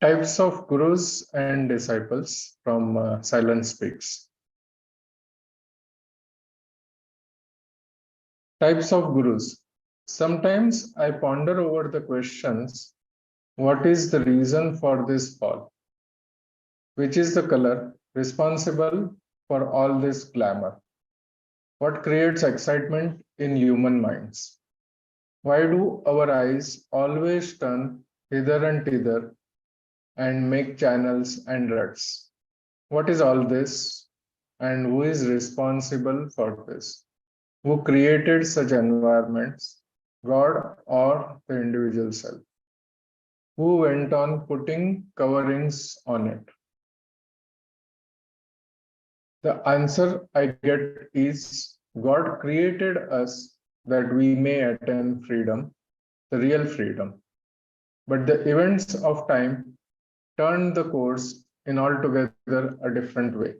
Types of gurus and disciples from Silence Speaks. Types of gurus. Sometimes I ponder over the questions, what is the reason for this fall? Which is the color responsible for all this glamour? What creates excitement in human minds? Why do our eyes always turn hither and thither and make channels and ruts? What is all this, and who is responsible for this? Who created such environments, God or the individual self? Who went on putting coverings on it? The answer I get is God created us that we may attain freedom, the real freedom. But the events of time turned the course in altogether a different way.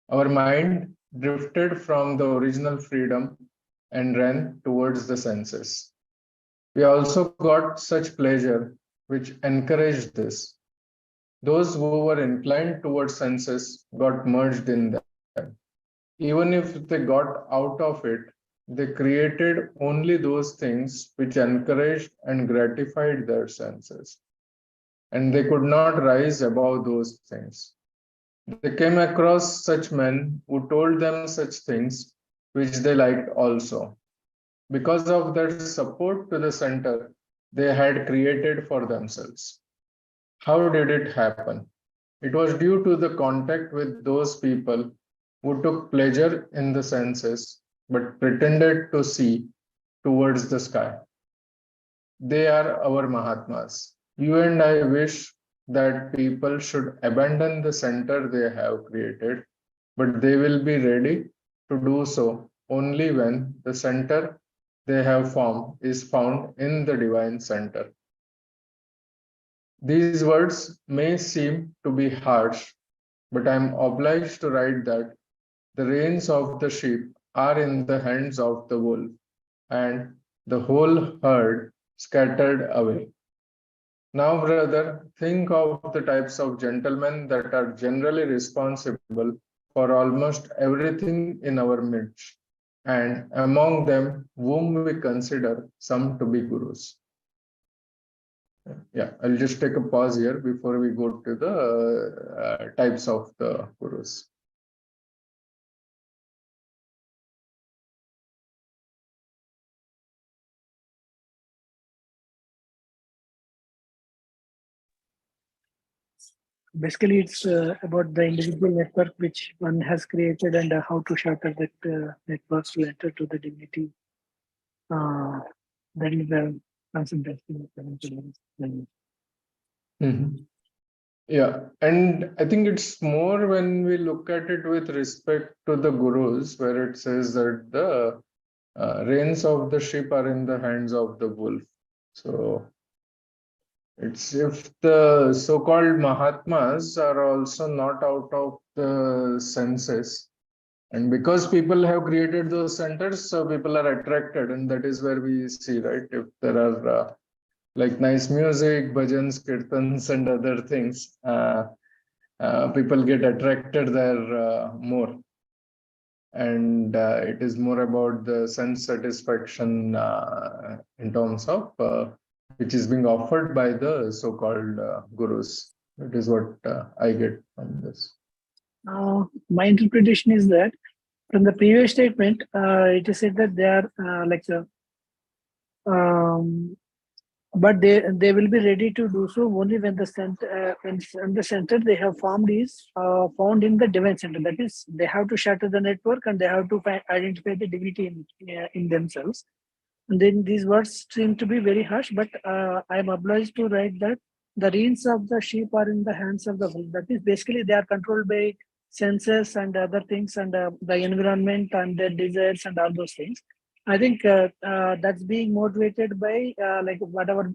Our mind drifted from the original freedom and ran towards the senses. We also got such pleasure which encouraged this. Those who were inclined towards senses got merged in them. Even if they got out of it, they created only those things which encouraged and gratified their senses. And they could not rise above those things. They came across such men who told them such things which they liked also. Because of their support to the center they had created for themselves. How did it happen? It was due to the contact with those people who took pleasure in the senses but pretended to see towards the sky. They are our Mahatmas. You and I wish that people should abandon the center they have created, but they will be ready to do so only when the center they have formed is found in the divine center. These words may seem to be harsh, but I am obliged to write that the reins of the sheep are in the hands of the wolf, and the whole herd scattered away. Now, brother, think of the types of gentlemen that are generally responsible for almost everything in our midst, and among them whom we consider some to be gurus. Yeah, I'll just take a pause here before we go to the types of the gurus. Basically, it's about the individual network which one has created and how to shatter that networks to enter to the divinity. That is the concentration. Yeah, and I think it's more when we look at it with respect to the gurus, where it says that the reins of the sheep are in the hands of the wolf. So it's if the so-called Mahatmas are also not out of the senses, and because people have created those centers, so people are attracted, and that is where we see, right? If there are like nice music, bhajans, kirtans, and other things, people get attracted there more. And it is more about the sense satisfaction in terms of which is being offered by the so-called gurus. That is what I get from this. My interpretation is that from the previous statement, it is said that they are but they will be ready to do so only when the center when the center they have formed is found in the divine center. That is, they have to shatter the network and they have to identify the divinity in themselves. And then these words seem to be very harsh, but I am obliged to write that the reins of the sheep are in the hands of the wolf. That is, basically they are controlled by senses and other things and the environment and their desires and all those things. I think that's being motivated by like whatever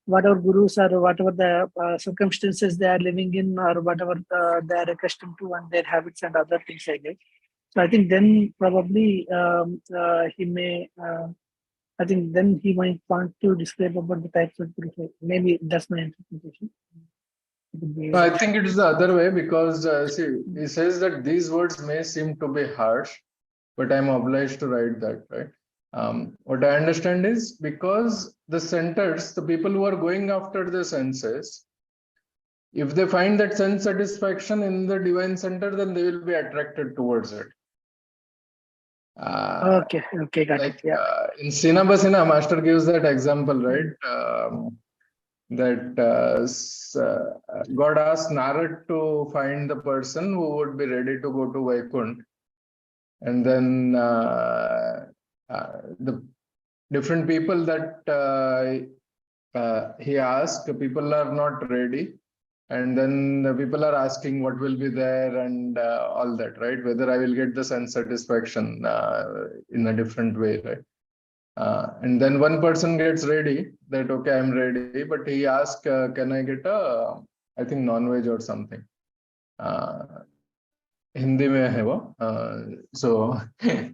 gurus or whatever the circumstances they are living in or whatever they are accustomed to and their habits and other things like that. So I think then probably he may. I think then he might want to describe about the types of gurus. Maybe that's my interpretation. No, I think it is the other way because see, he says that these words may seem to be harsh, but I'm obliged to write that, right? What I understand is because the centers, the people who are going after the senses, if they find that sense satisfaction in the divine center, then they will be attracted towards it. Okay, got it. Yeah. In Sina Basina, Master gives that example, right? That God asked Narad to find the person who would be ready to go to Vaikunt. And then the different people that he asked, people are not ready. And then the people are asking what will be there and all that, right? Whether I will get the sense satisfaction in a different way, right? And then one person gets ready that, okay, I'm ready. But he asks, can I get I think, non-veg or something? Hindi mein hai wo. So,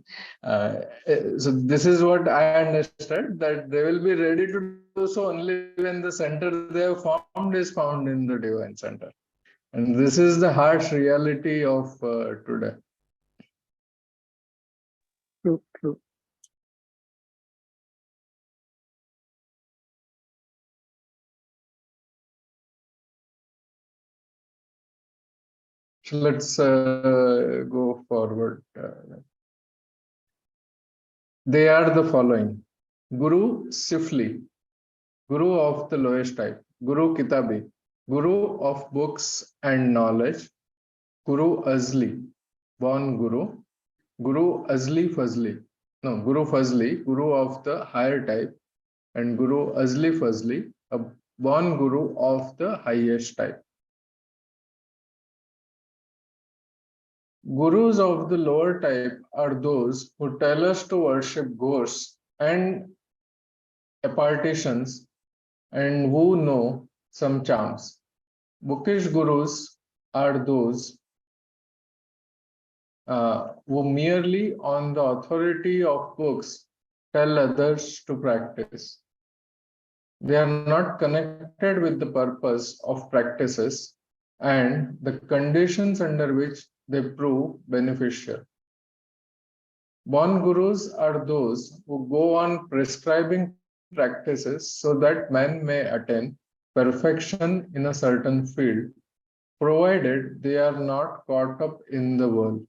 so this is what I understood, that they will be ready to do so only when the center they have formed is found in the divine center. And this is the harsh reality of today. True. So let's go forward. They are the following: Guru Sifli, Guru of the lowest type; Guru Kitabi, Guru of books and knowledge; Guru Azli, born Guru; Guru Azli Fazli, no, Guru Fazli, Guru of the higher type; and Guru Azli Fazli, a born Guru of the highest type. Gurus of the lower type are those who tell us to worship ghosts and apparitions and who know some charms. Bookish gurus are those who merely on the authority of books tell others to practice. They are not connected with the purpose of practices and the conditions under which they prove beneficial. Born gurus are those who go on prescribing practices so that man may attain perfection in a certain field, provided they are not caught up in the world.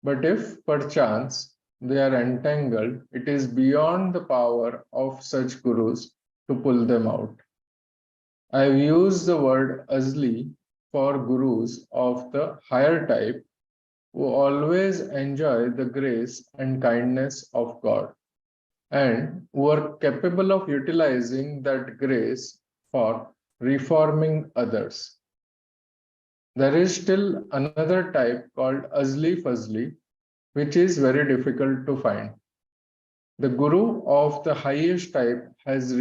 But if perchance they are entangled, it is beyond the power of such gurus to pull them out. I have used the word azli for gurus of the higher type who always enjoy the grace and kindness of God and who are capable of utilizing that grace for reforming others. There is still another type called Azli Fazli, which is very difficult to find. The Guru of the highest type has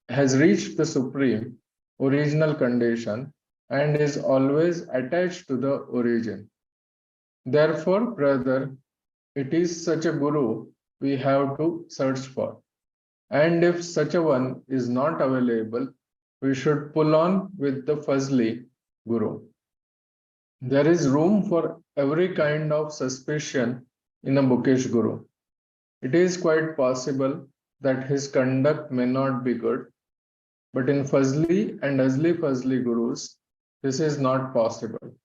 has reached the supreme original condition and is always attached to the origin. Therefore, brother, it is such a Guru we have to search for. And if such a one is not available, we should pull on with the Fazli Guru. There is room for every kind of suspicion in a bookish Guru. It is quite possible that his conduct may not be good, but in Fazli and Azli Fazli Gurus, this is not possible.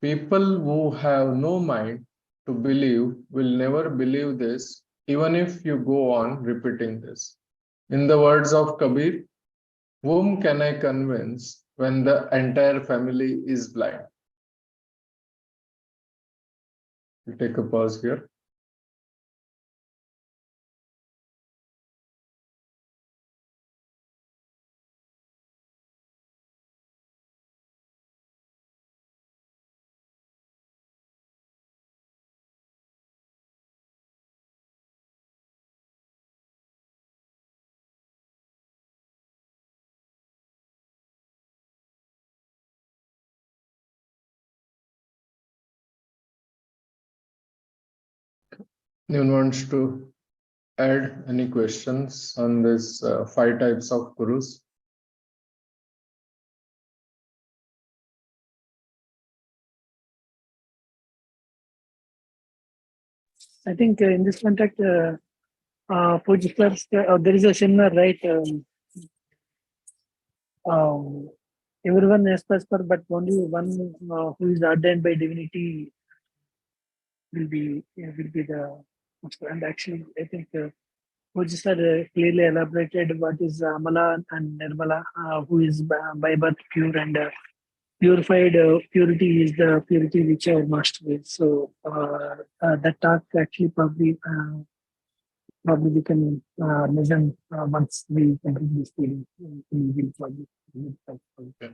People who have no mind to believe will never believe this, even if you go on repeating this. In the words of Kabir, whom can I convince when the entire family is blind? We'll take a pause here. Anyone wants to add any questions on this 5 types of gurus? I think in this context, Pujya sir, there is a similar right. Um, everyone aspires for, but only one who is ordained by divinity will be the. And actually, I think Pujya sir clearly elaborated what is Amala and Nirmala, who is by birth pure and purified. Purity is the purity which our master is. So that talk actually probably we can listen once we complete this feeling. Okay.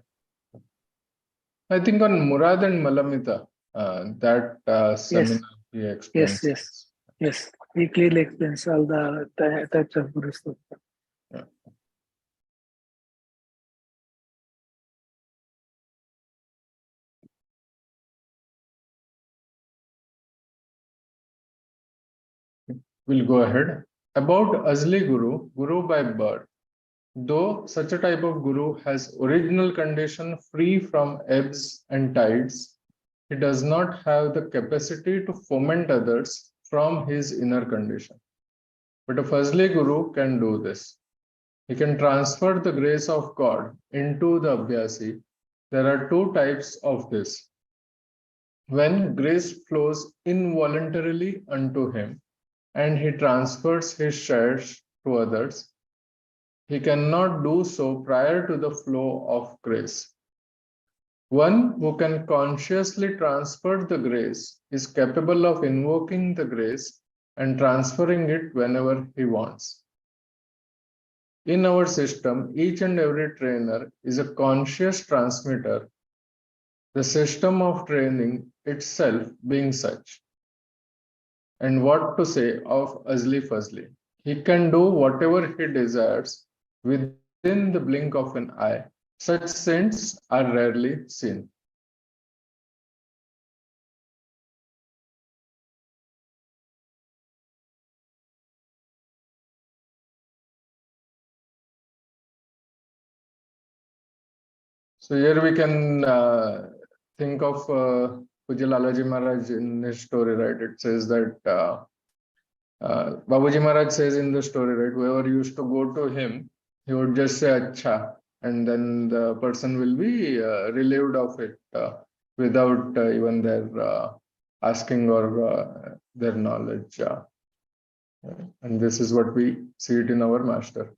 I think on Murad and Malamita, that Yes, seminar he yes, explains. yes, yes. He clearly explains all the types of gurus. Yeah. We'll go ahead. About Azli Guru, Guru by birth. Though such a type of Guru has original condition free from ebbs and tides, he does not have the capacity to foment others from his inner condition. But a Fazli Guru can do this. He can transfer the grace of God into the Abhyasi. There are two types of this. When grace flows involuntarily unto him and he transfers his shares to others, he cannot do so prior to the flow of grace. One who can consciously transfer the grace is capable of invoking the grace and transferring it whenever he wants. In our system, each and every trainer is a conscious transmitter, the system of training itself being such. And what to say of Azli Fazli? He can do whatever he desires within the blink of an eye. Such saints are rarely seen. So here we can think of Pujya Lalaji Maharaj in his story, right? It says that Babuji Maharaj says in the story, right? Whoever used to go to him, he would just say "Acha," and then the person will be relieved of it without even their asking or their knowledge. And this is what we see it in our master.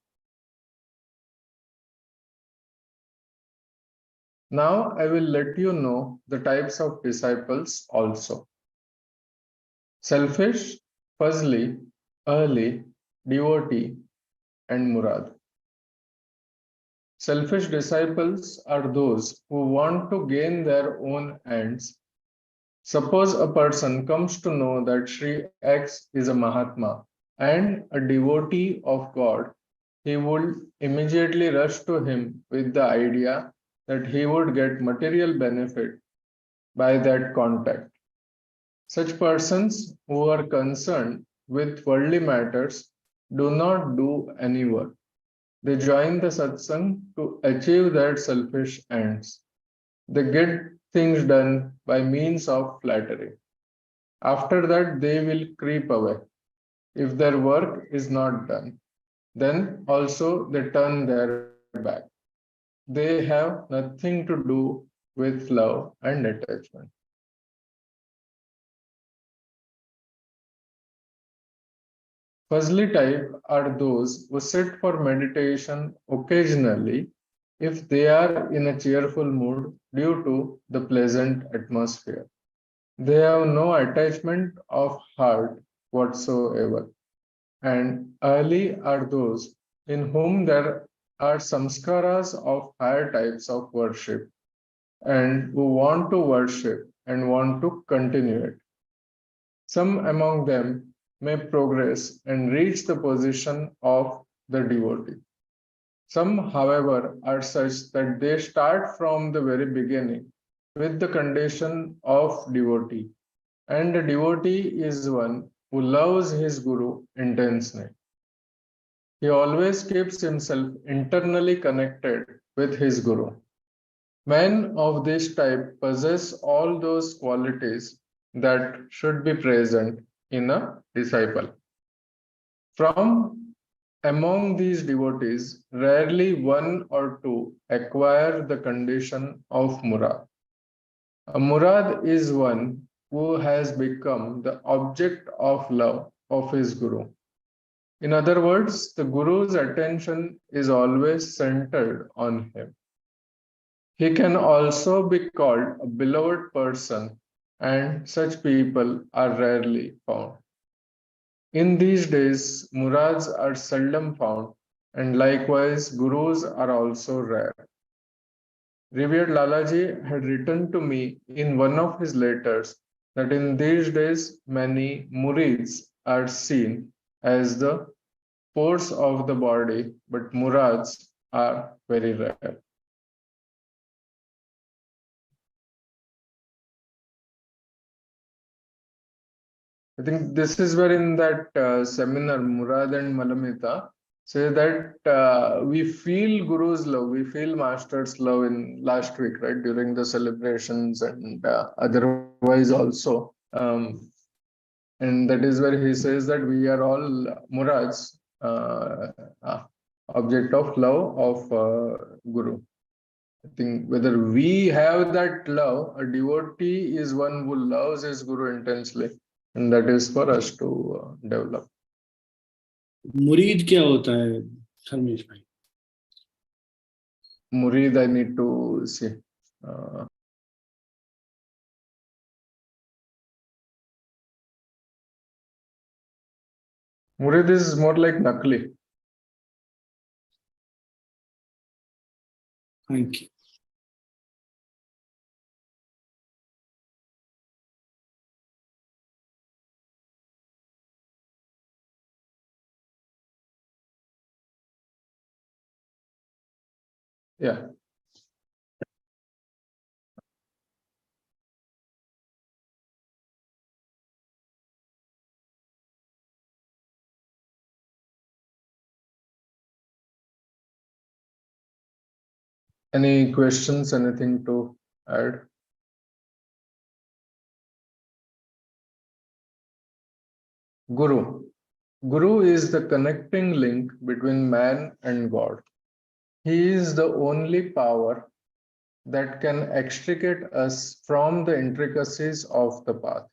Now I will let you know the types of disciples also. Selfish, Fazli, Ahli, Devotee, and Murad. Selfish disciples are those who want to gain their own ends. Suppose a person comes to know that Sri X is a Mahatma and a devotee of God, he would immediately rush to him with the idea that he would get material benefit by that contact. Such persons who are concerned with worldly matters do not do any work. They join the satsang to achieve their selfish ends. They get things done by means of flattery. After that, they will creep away. If their work is not done, then also they turn their back. They have nothing to do with love and attachment. Fazli type are those who sit for meditation occasionally if they are in a cheerful mood due to the pleasant atmosphere. They have no attachment of heart whatsoever. And early are those in whom there are samskaras of higher types of worship and who want to worship and want to continue it. Some among them may progress and reach the position of the devotee. Some, however, are such that they start from the very beginning with the condition of devotee, and the devotee is one who loves his guru intensely. He always keeps himself internally connected with his guru. Men of this type possess all those qualities that should be present in a disciple. From among these devotees, rarely one or two acquire the condition of murad. A murad is one who has become the object of love of his guru. In other words, the guru's attention is always centered on him. He can also be called a beloved person, and such people are rarely found. In these days, murads are seldom found, and likewise, gurus are also rare. Revered Lalaji had written to me in one of his letters that in these days, many murids are seen as the force of the body, but murads are very rare. I think this is where in that seminar, Murad and Malamita say that we feel Guru's love, we feel Master's love in last week, right, during the celebrations and otherwise also. And that is where he says that we are all Murads, object of love of Guru. I think whether we have that love, a devotee is one who loves his Guru intensely, and that is for us to develop. मुरीद क्या होता है धर्मेश भाई? Murid, I need to see. Murid is more like Nakli. Thank you. Yeah. Any questions, anything to add? Guru. Guru is the connecting link between man and God. He is the only power that can extricate us from the intricacies of the path.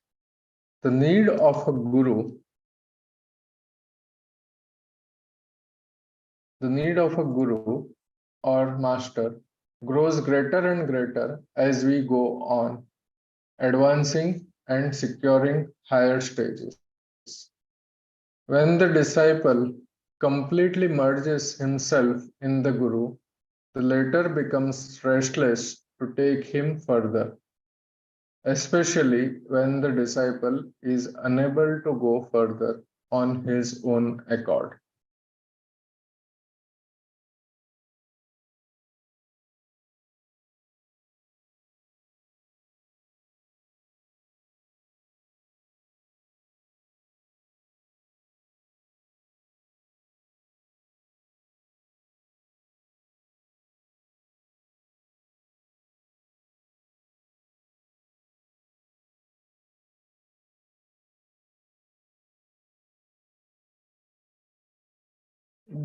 The need of a guru, or master grows greater and greater as we go on, advancing and securing higher stages. When the disciple completely merges himself in the Guru, the latter becomes restless to take him further, especially when the disciple is unable to go further on his own accord.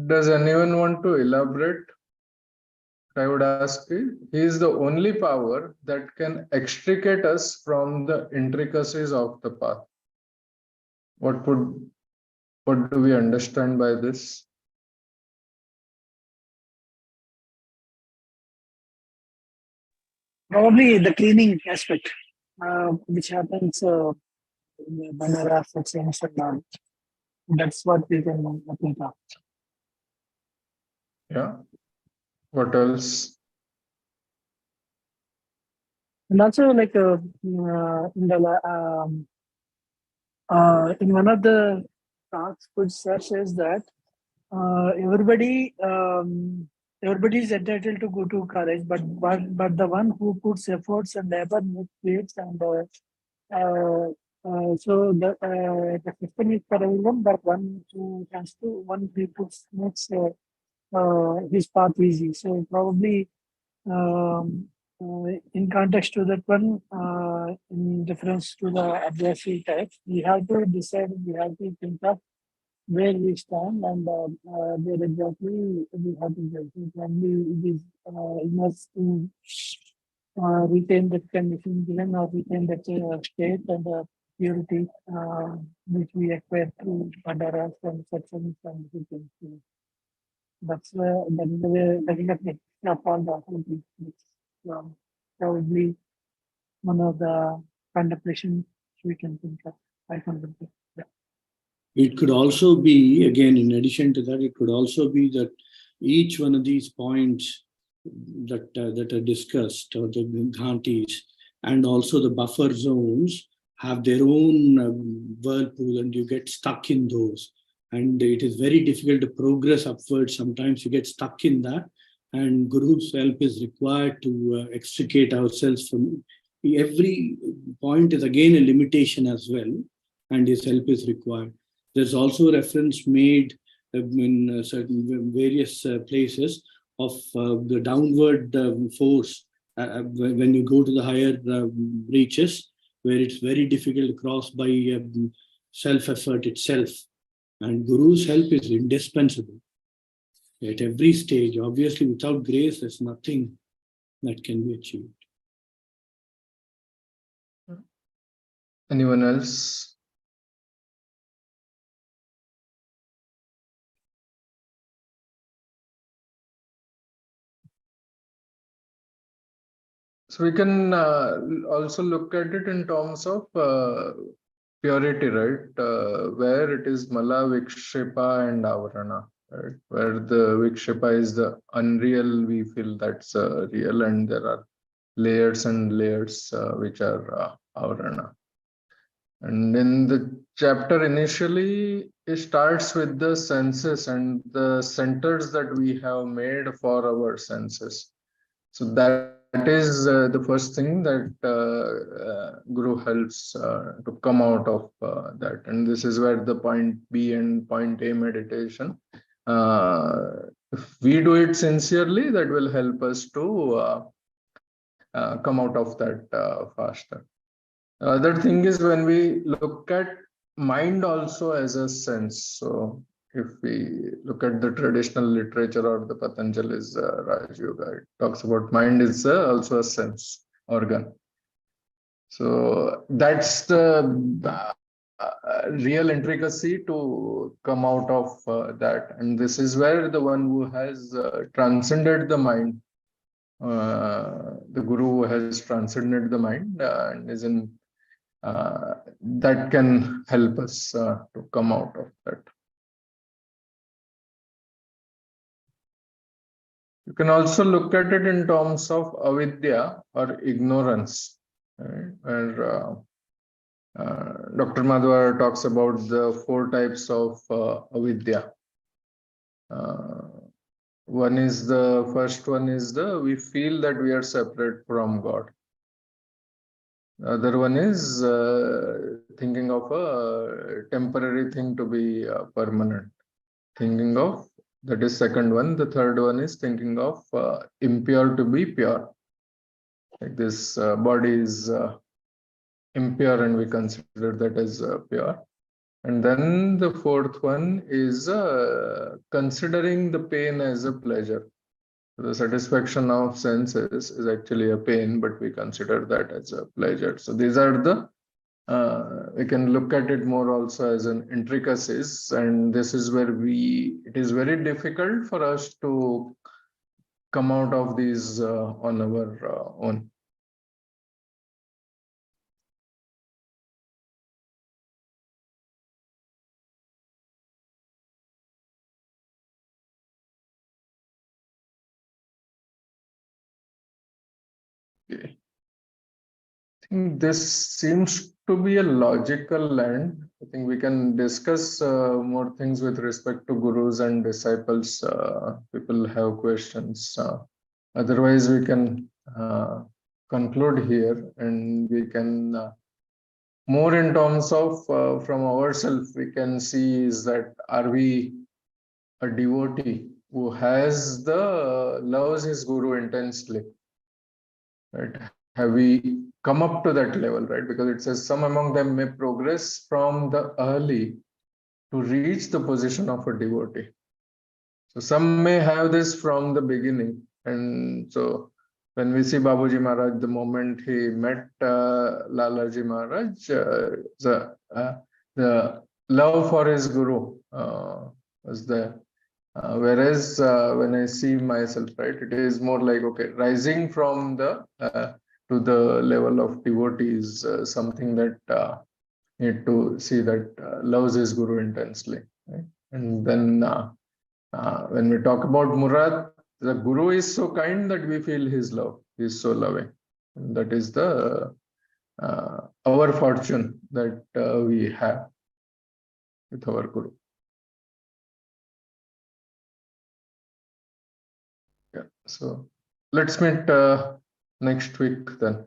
Does anyone want to elaborate? I would ask you, he is the only power that can extricate us from the intricacies of the path. What do we understand by this? Probably the cleaning aspect, which happens in the Banara sections and all. That's what we can think of. Yeah. What else? And also, like in one of the talks, Puj sir says that everybody is entitled to go to college, but the one who puts efforts and labor makes and so the system is for everyone, but one who makes his path easy. So probably in context to that one, in reference to the adversary types, we have to decide, we have to think of where we stand and where exactly we have to get it. And it is must to retain that condition given or retain that state and purity which we acquire through Bandaras and sections and things. That's that is the way that is the technique of all the activities. It's probably one of the contemplations we can think of. I contemplate. Yeah. It could also be, again, in addition to that, it could also be that each one of these points that are discussed, or the ghantis, and also the buffer zones, have their own whirlpool, and you get stuck in those. And it is very difficult to progress upwards. Sometimes you get stuck in that, and Guru's help is required to extricate ourselves from every point. Is again a limitation as well, and his help is required. There's also a reference made in certain various places of the downward force when you go to the higher reaches, where it's very difficult to cross by self-effort itself. And Guru's help is indispensable at every stage. Obviously, without grace, there's nothing that can be achieved. Anyone else? So we can also look at it in terms of purity, right? Where it is Mala, Vikshepa, and Avarana, right? Where the Vikshepa is the unreal, we feel that's real, and there are layers and layers which are Avarana. And in the chapter initially, it starts with the senses and the centers that we have made for our senses. So that is the first thing that Guru helps to come out of that. And this is where the point B and point A meditation, if we do it sincerely, that will help us to come out of that faster. Other thing is when we look at mind also as a sense. So if we look at the traditional literature or the Patanjali's Raj Yoga, it talks about mind is also a sense organ. So that's the real intricacy to come out of that. And this is where the one who has transcended the mind, the Guru who has transcended the mind and is in that can help us to come out of that. You can also look at it in terms of avidya or ignorance, right? Where Dr. Madhwar talks about the 4 types of avidya. First one is we feel that we are separate from God. Other one is thinking of a temporary thing to be permanent. Thinking of, that is second one. The third one is thinking of impure to be pure. Like this body is impure and we consider that as pure. And then the fourth one is considering the pain as a pleasure. The satisfaction of senses is actually a pain, but we consider that as a pleasure. So these are the we can look at it more also as an intricacies, and this is where it is very difficult for us to come out of these on our own. Okay. I think this seems to be a logical end. I think we can discuss more things with respect to gurus and disciples. People have questions. Otherwise, we can conclude here, and we can more in terms of from ourselves, we can see is that are we a devotee who has loves his guru intensely, right? Have we come up to that level, right? Because it says some among them may progress from the early to reach the position of a devotee. So some may have this from the beginning. And so when we see Babuji Maharaj, the moment he met Lalaji Maharaj, the love for his guru was there. Whereas when I see myself, right, it is more like, okay, rising from the to the level of devotee is something that need to see that loves his guru intensely, right? And then when we talk about Murad, the guru is so kind that we feel his love. He is so loving. And that is the our fortune that we have with our guru. Yeah. So let's meet next week then.